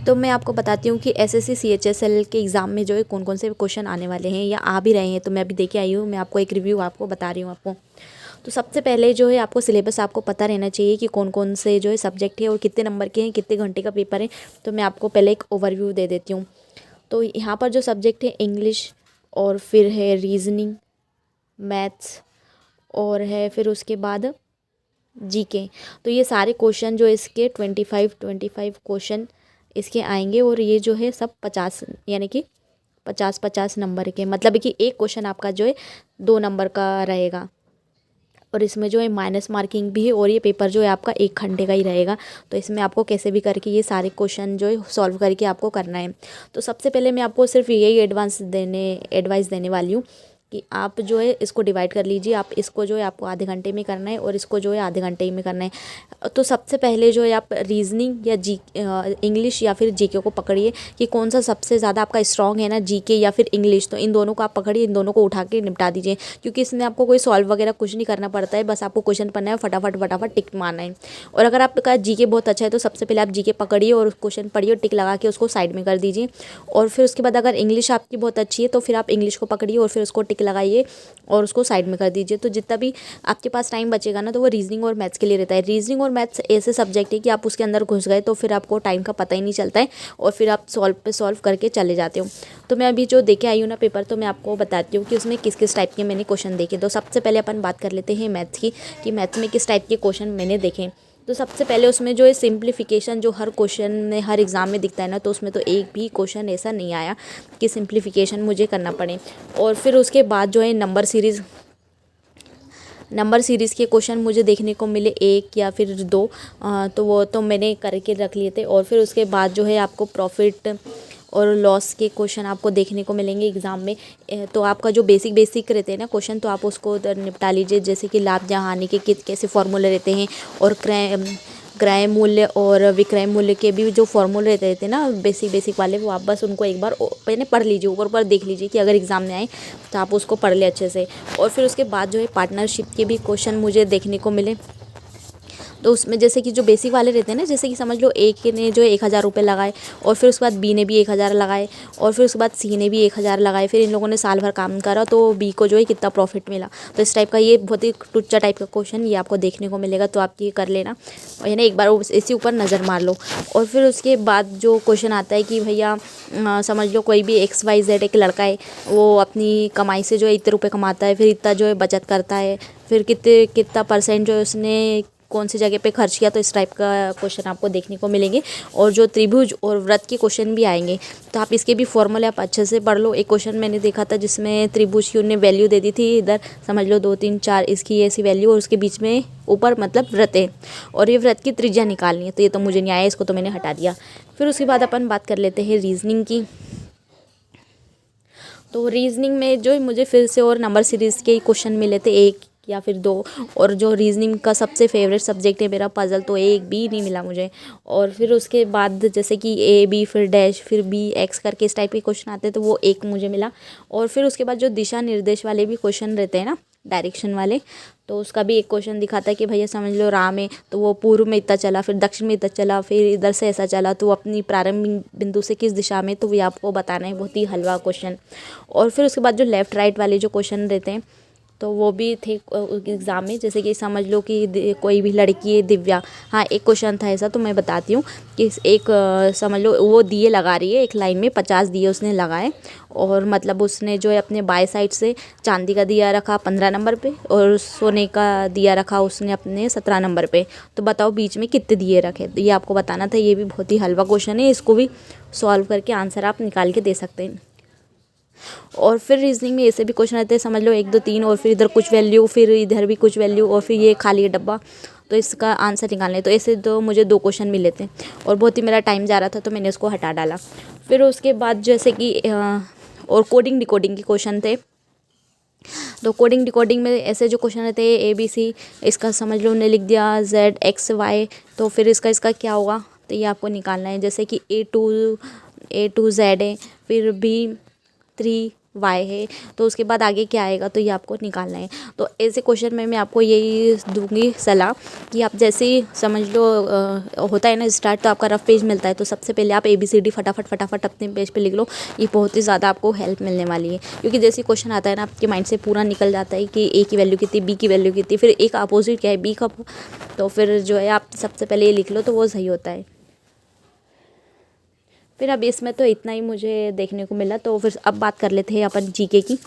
तो मैं आपको बताती हूँ कि एसएससी सीएचएसएल के एग्ज़ाम में जो है कौन कौन से क्वेश्चन आने वाले हैं या आ भी रहे हैं। तो मैं अभी देखे आई हूँ, मैं आपको एक रिव्यू आपको बता रही हूँ आपको। तो सबसे पहले जो है आपको सिलेबस आपको पता रहना चाहिए कि कौन कौन से जो है सब्जेक्ट है और कितने नंबर के हैं, कितने घंटे का पेपर है। तो मैं आपको पहले एक ओवरव्यू दे देती हूँ। तो यहाँ पर जो सब्जेक्ट है इंग्लिश, और फिर है रीजनिंग, मैथ्स, और है फिर उसके बाद जीके। तो ये सारे क्वेश्चन जो इसके 25 क्वेश्चन इसके आएंगे, और ये जो है सब 50 यानी कि 50 नंबर के, मतलब कि एक क्वेश्चन आपका जो है 2 नंबर का रहेगा। और इसमें जो है माइनस मार्किंग भी है, और ये पेपर जो है आपका 1 घंटे का ही रहेगा। तो इसमें आपको कैसे भी करके ये सारे क्वेश्चन जो है सॉल्व करके आपको करना है। तो सबसे पहले मैं आपको सिर्फ यही एडवाइस देने वाली हूँ कि आप जो है इसको डिवाइड कर लीजिए। आप इसको जो है आपको आधे घंटे में करना है, और इसको जो है आधे घंटे में करना है। तो सबसे पहले जो है आप रीजनिंग या इंग्लिश या फिर जीके को पकड़िए कि कौन सा सबसे ज़्यादा आपका स्ट्रॉन्ग है ना, जीके या फिर इंग्लिश। तो इन दोनों को आप पकड़िए, इन दोनों को उठा के निपटा दीजिए, क्योंकि इसमें आपको कोई सॉल्व वगैरह कुछ नहीं करना पड़ता है। बस आपको क्वेश्चन पढ़ना है, फटाफट टिक मारना है। और अगर आपका जीके बहुत अच्छा है तो सबसे पहले आप जीके पकड़िए और क्वेश्चन पढ़िए और टिक लगा के उसको साइड में कर दीजिए। और फिर उसके बाद अगर इंग्लिश आपकी बहुत अच्छी है तो फिर आप इंग्लिश को पकड़िए और फिर उसको टिक लगाइए और उसको साइड में कर दीजिए। तो जितना भी आपके पास टाइम बचेगा ना, तो वो रीजनिंग और मैथ्स के लिए रहता है। रीजनिंग और मैथ्स ऐसे सब्जेक्ट है कि आप उसके अंदर घुस गए तो फिर आपको टाइम का पता ही नहीं चलता है, और फिर आप सॉल्व करके चले जाते हो। तो मैं अभी जो देखे आई हूँ ना पेपर, तो मैं आपको बताती हूँ कि उसमें किस किस टाइप के मैंने क्वेश्चन देखे। तो सबसे पहले अपन बात कर लेते हैं मैथ्स की, कि मैथ्स में किस टाइप के क्वेश्चन मैंने देखे। तो सबसे पहले उसमें जो है सिंप्लीफिकेशन, जो हर क्वेश्चन में हर एग्ज़ाम में दिखता है ना, तो उसमें तो एक भी क्वेश्चन ऐसा नहीं आया कि सिंप्लीफिकेशन मुझे करना पड़े। और फिर उसके बाद जो है नंबर सीरीज़ के क्वेश्चन मुझे देखने को मिले, 1 या फिर 2। तो वो तो मैंने करके रख लिए थे। और फिर उसके बाद जो है आपको प्रॉफिट और लॉस के क्वेश्चन आपको देखने को मिलेंगे एग्ज़ाम में। तो आपका जो बेसिक रहते हैं ना क्वेश्चन, तो आप उसको उधर निपटा लीजिए। जैसे कि लाभ या हानि के कैसे फॉर्मूले रहते हैं, और क्रय मूल्य और विक्रय मूल्य के भी जो फॉर्मूले रहते हैं ना बेसिक वाले, वो आप बस उनको एक बार पहले पढ़ लीजिए, ऊपर देख लीजिए कि अगर एग्ज़ाम में आए तो आप उसको पढ़ ले अच्छे से। और फिर उसके बाद जो है पार्टनरशिप के भी क्वेश्चन मुझे देखने को मिले। तो उसमें जैसे कि जो बेसिक वाले रहते हैं ना, जैसे कि समझ लो ए ने जो 1000 रुपये लगाए, और फिर उसके बाद बी ने भी 1000 लगाए, और फिर उसके बाद सी ने भी 1000 लगाए। फिर इन लोगों ने साल भर काम करा तो बी को जो है कितना प्रॉफिट मिला। तो इस टाइप का ये बहुत ही टुच्चा टाइप का क्वेश्चन ये आपको देखने को मिलेगा। तो आप ये कर लेना, और है ना एक बार इसी ऊपर नज़र मार लो। और फिर उसके बाद जो क्वेश्चन आता है कि भैया समझ लो कोई भी XYZ एक लड़का है, वो अपनी कमाई से जो है इतने रुपये कमाता है, फिर इतना जो है बचत करता है, फिर कितना परसेंट जो है उसने कौन सी जगह पे खर्च किया। तो इस टाइप का क्वेश्चन आपको देखने को मिलेंगे। और जो त्रिभुज और वृत्त के क्वेश्चन भी आएंगे, तो आप इसके भी फॉर्मूले आप अच्छे से पढ़ लो। एक क्वेश्चन मैंने देखा था जिसमें त्रिभुज की उन्होंने वैल्यू दे दी थी, इधर समझ लो 2 3 4 इसकी ऐसी वैल्यू, और उसके बीच में ऊपर मतलब वृत्त है, और ये वृत्त की त्रिज्या निकालनी है। तो ये तो मुझे नहीं आया, इसको तो मैंने हटा दिया। फिर उसके बाद अपन बात कर लेते हैं रीजनिंग की। तो रीजनिंग में जो मुझे फिर से और नंबर सीरीज़ के ही क्वेश्चन मिले थे, 1 या फिर 2। और जो रीजनिंग का सबसे फेवरेट सब्जेक्ट है मेरा पज़ल, तो एक भी नहीं मिला मुझे। और फिर उसके बाद जैसे कि A B फिर डैश फिर B X करके इस टाइप के क्वेश्चन आते हैं, तो वो 1 मुझे मिला। और फिर उसके बाद जो दिशा निर्देश वाले भी क्वेश्चन रहते हैं ना, डायरेक्शन वाले, तो उसका भी एक क्वेश्चन दिखाता है कि भैया समझ लो राम है, तो वो पूर्व में इतना चला, फिर दक्षिण में इतना चला, फिर इधर से ऐसा चला, तो अपनी प्रारंभिक बिंदु से किस दिशा में, तो ये आपको बताना है। बहुत ही हलवा क्वेश्चन। और फिर उसके बाद जो लेफ़्ट राइट वाले जो क्वेश्चन रहते हैं, तो वो भी थे एग्ज़ाम में। जैसे कि समझ लो कि कोई भी लड़की है दिव्या, हाँ एक क्वेश्चन था ऐसा, तो मैं बताती हूँ कि एक समझ लो वो दिए लगा रही है एक लाइन में, 50 दिए उसने लगाए, और मतलब उसने जो है अपने बाएं साइड से चांदी का दिया रखा 15 नंबर पे, और सोने का दिया रखा उसने अपने 17 नंबर पे। तो बताओ बीच में कितने दिए रखे। तो ये आपको बताना था। ये भी बहुत ही हलवा क्वेश्चन है, इसको भी सॉल्व करके आंसर आप निकाल के दे सकते हैं। और फिर रीजनिंग में ऐसे भी क्वेश्चन रहते हैं, समझ लो 1 2 3, और फिर इधर कुछ वैल्यू, फिर इधर भी कुछ वैल्यू, और फिर ये खाली है डब्बा, तो इसका आंसर निकालना है। तो ऐसे मुझे 2 क्वेश्चन मिले थे, और बहुत ही मेरा टाइम जा रहा था, तो मैंने इसको हटा डाला। फिर उसके बाद जैसे कि और कोडिंग डिकोडिंग के क्वेश्चन थे। तो कोडिंग डिकोडिंग में ऐसे जो क्वेश्चन रहते हैं ABC, इसका समझ लो उन्हें लिख दिया ZXY, तो फिर इसका क्या होगा, तो ये आपको निकालना है। जैसे कि A to Z है, फिर B 3 वाई है, तो उसके बाद आगे क्या आएगा तो ये आपको निकालना है। तो ऐसे क्वेश्चन में मैं आपको यही दूंगी सलाह कि आप जैसे ही समझ लो होता है ना स्टार्ट, तो आपका रफ पेज मिलता है, तो सबसे पहले आप ABCD फटाफट अपने पेज पे लिख लो। ये बहुत ही ज़्यादा आपको हेल्प मिलने वाली है, क्योंकि जैसे क्वेश्चन आता है ना आपके माइंड से पूरा निकल जाता है कि A की वैल्यू कितनी, B की वैल्यू कितनी, फिर एक अपोजिट क्या है B का, तो फिर जो है आप सबसे पहले ये लिख लो तो वो सही होता है। फिर अब इसमें तो इतना ही मुझे देखने को मिला, तो फिर अब बात कर लेते हैं अपन जीके की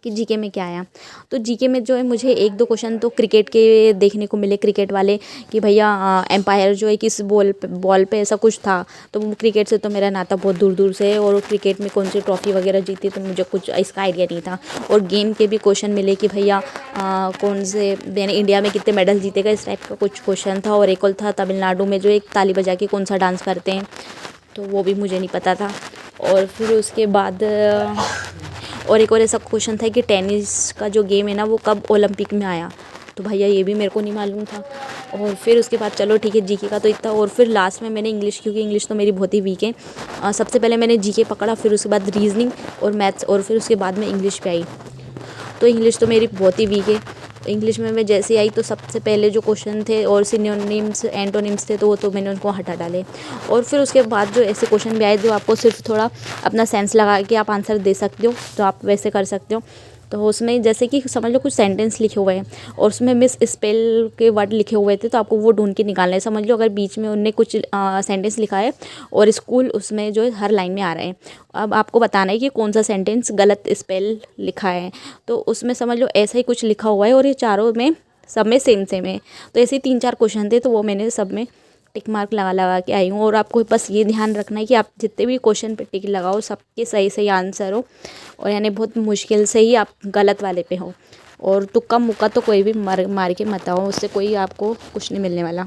कि जीके में क्या आया। तो जीके में जो है मुझे 1-2 क्वेश्चन तो क्रिकेट के देखने को मिले, क्रिकेट वाले, कि भैया एम्पायर जो है किस बॉल पे ऐसा कुछ था। तो क्रिकेट से तो मेरा नाता बहुत दूर दूर से है, और क्रिकेट में कौन सी ट्रॉफी वगैरह जीती तो मुझे कुछ इसका आइडिया नहीं था। और गेम के भी क्वेश्चन मिले कि भैया कौन से इंडिया में कितने मेडल जीतेगा, इस टाइप का कुछ क्वेश्चन था। और एक और था तमिलनाडु में जो एक ताली बजा के कौन सा डांस करते हैं, तो वो भी मुझे नहीं पता था। और फिर उसके बाद और एक और ऐसा क्वेश्चन था कि टेनिस का जो गेम है ना वो कब ओलंपिक में आया, तो भैया ये भी मेरे को नहीं मालूम था। और फिर उसके बाद चलो ठीक है जीके का तो इतना। और फिर लास्ट में मैंने इंग्लिश, क्योंकि इंग्लिश तो मेरी बहुत ही वीक है, सबसे पहले मैंने जीके पकड़ा, फिर उसके बाद रीजनिंग और मैथ्स, और फिर उसके बाद में इंग्लिश पे आई। तो इंग्लिश तो मेरी बहुत ही वीक है। इंग्लिश में मैं जैसे आई तो सबसे पहले जो क्वेश्चन थे और सिनोनिम्स एंटोनिम्स थे, तो वो तो मैंने उनको हटा डाले। और फिर उसके बाद जो ऐसे क्वेश्चन भी आए जो आपको सिर्फ थोड़ा अपना सेंस लगा के आप आंसर दे सकते हो, तो आप वैसे कर सकते हो। तो उसमें जैसे कि समझ लो कुछ सेंटेंस लिखे हुए हैं और उसमें मिस स्पेल के वर्ड लिखे हुए थे, तो आपको वो ढूंढ के निकालना है। समझ लो अगर बीच में उनने कुछ सेंटेंस लिखा है और स्कूल उसमें जो है हर लाइन में आ रहे हैं, अब आपको बताना है कि कौन सा सेंटेंस गलत स्पेल लिखा है। तो उसमें समझ लो ऐसा ही कुछ लिखा हुआ है और ये चारों में सब में सेम सेम है। तो ऐसे ही 3-4 क्वेश्चन थे, तो वो मैंने सब में टिक मार्क लगा लगा के आई हूँ। और आपको बस ये ध्यान रखना है कि आप जितने भी क्वेश्चन पे टिक लगाओ सबके सही सही आंसर हो, और यानी बहुत मुश्किल से ही आप गलत वाले पे हो। और तुक्का मुक्का तो कोई भी मार के मत आओ, उससे कोई आपको कुछ नहीं मिलने वाला।